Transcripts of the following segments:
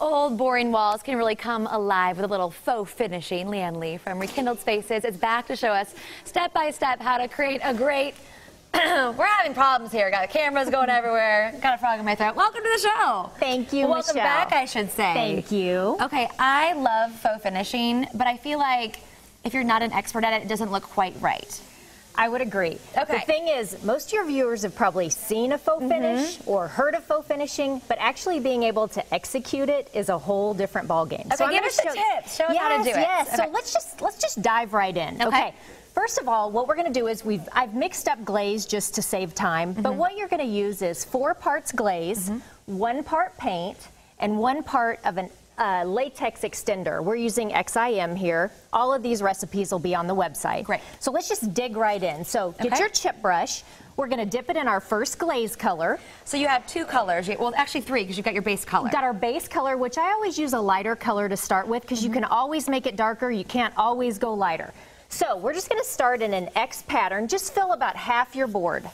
old, boring walls can really come alive with a little faux finishing. Leanne Lee from Rekindled Spaces is back to show us step by step how to create a great... We're having problems here. Got cameras going everywhere. Got a frog in my throat. Welcome to the show. Thank you, Welcome Michelle. back, I should say. Thank you. Okay, I love faux finishing, but I feel like if you're not an expert at it, it doesn't look quite right. I would agree. Okay. The thing is, most of your viewers have probably seen a faux finish or heard of faux finishing, but actually being able to execute it is a whole different ballgame. Okay, so give us the tips. Show us how to do it. Yes, okay. So let's just dive right in. Okay. First of all, what we're going to do is I've mixed up glaze just to save time, but what you're going to use is 4 parts glaze, 1 part paint, and 1 part of an latex extender. We're using XIM here. All of these recipes will be on the website. Great. So let's just dig right in. So get your chip brush. We're going to dip it in our first glaze color. So you have 2 colors. Well, actually 3 because you've got your base color. We've got our base color, which I always use a lighter color to start with because you can always make it darker. You can't always go lighter. So we're just going to start in an X pattern. Just fill about half your board.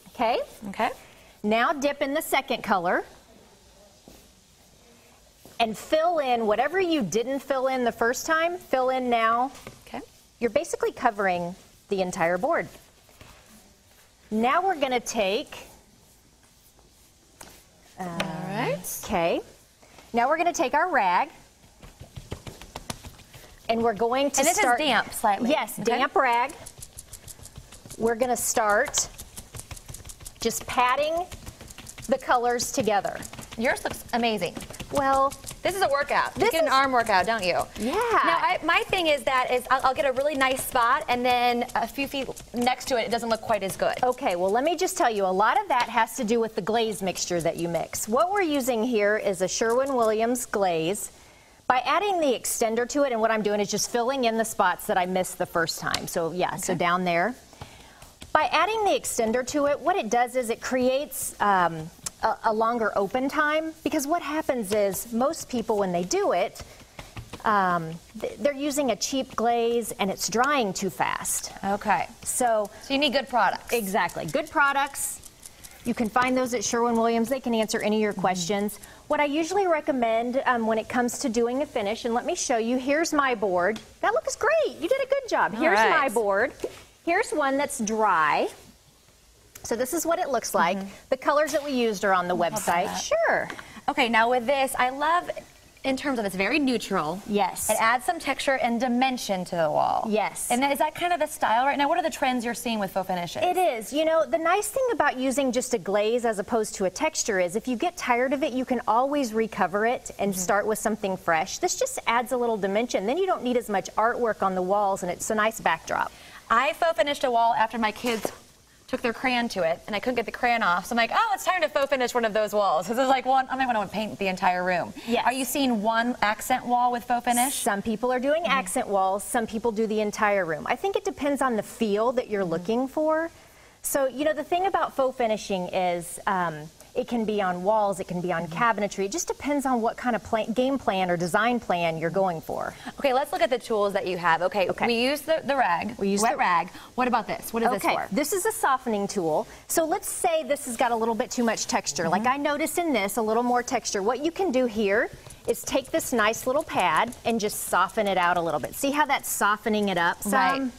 Okay? Okay. Now dip in the second color and fill in whatever you didn't fill in the first time, fill in now. Okay. You're basically covering the entire board. Now we're going to take... All right. Okay. Now we're going to take our rag. And we're going to start... start... And this is damp slightly. Yes, damp rag. We're going to start just patting the colors together. Yours looks amazing. Well, this is a workout. You this get an arm workout, don't you? Yeah. Now, my thing is I'll get a really nice spot, and then a few feet next to it, it doesn't look quite as good. Okay, well, let me just tell you, a lot of that has to do with the glaze mixture that you mix. What we're using here is a Sherwin-Williams glaze. By adding the extender to it, and what I'm doing is just filling in the spots that I missed the first time. So, yeah, so down there. By adding the extender to it, what it does is it creates a longer open time, because what happens is most people, when they do it, they're using a cheap glaze and it's drying too fast. Okay. So you need good products. Exactly. Good products. You can find those at Sherwin-Williams. They can answer any of your questions. What I usually recommend when it comes to doing a finish, and let me show you, here's my board. That looks great. You did a good job. Here's my board. Here's one that's dry. So this is what it looks like. The colors that we used are on the website. Sure. Okay, now with this, I love, in terms of it's very neutral. Yes. It adds some texture and dimension to the wall. Yes. And is that kind of the style right now? What are the trends you're seeing with faux finishes? It is. You know, the nice thing about using just a glaze as opposed to a texture is if you get tired of it, you can always recover it and start with something fresh. This just adds a little dimension. Then you don't need as much artwork on the walls, and it's a nice backdrop. I faux finished a wall after my kids took their crayon to it, and I couldn't get the crayon off. So I'm like, oh, it's time to faux finish one of those walls. Because there's like one, I might want to paint the entire room. Yes. Are you seeing one accent wall with faux finish? Some people are doing accent walls. Some people do the entire room. I think it depends on the feel that you're looking for. So, you know, the thing about faux finishing is it can be on walls, it can be on cabinetry. It just depends on what kind of game plan or design plan you're going for. Okay, let's look at the tools that you have. Okay. We use the rag. We use wet rag. What about this? What is this for? This is a softening tool. So let's say this has got a little bit too much texture. Like I noticed in this, a little more texture. What you can do here is take this nice little pad and just soften it out a little bit. See how that's softening it up some? Right.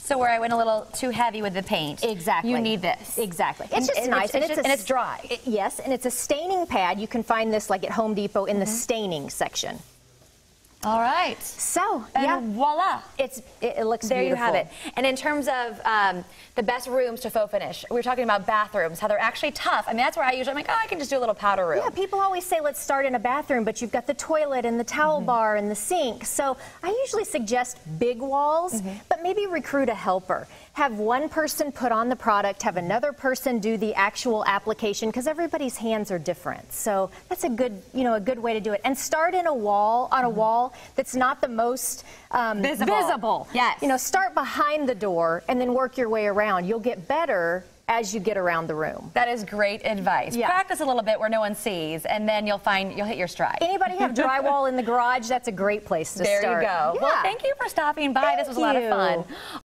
So where I went a little too heavy with the paint. Exactly. You need this. Exactly. It's just nice. And it's dry. Yes, and it's a staining pad. You can find this like at Home Depot in the staining section. All right. So, and voila. It looks there beautiful. You have it. And in terms of the best rooms to faux finish, we were talking about bathrooms, how they're actually tough. I mean, that's where I'm like, oh, I can just do a little powder room. Yeah, people always say, let's start in a bathroom, but you've got the toilet and the towel bar and the sink. So I usually suggest big walls, but maybe recruit a helper. Have one person put on the product, have another person do the actual application, because everybody's hands are different. So that's a good, a good way to do it. And start in a wall, on a wall that's not the most visible. Yes. Start behind the door and then work your way around. You'll get better as you get around the room. That is great advice. Yeah. Practice a little bit where no one sees, and then you'll hit your stride. Anybody have drywall in the garage? That's a great place to start. There you go. Yeah. Well, thank you for stopping by. This was a lot of fun.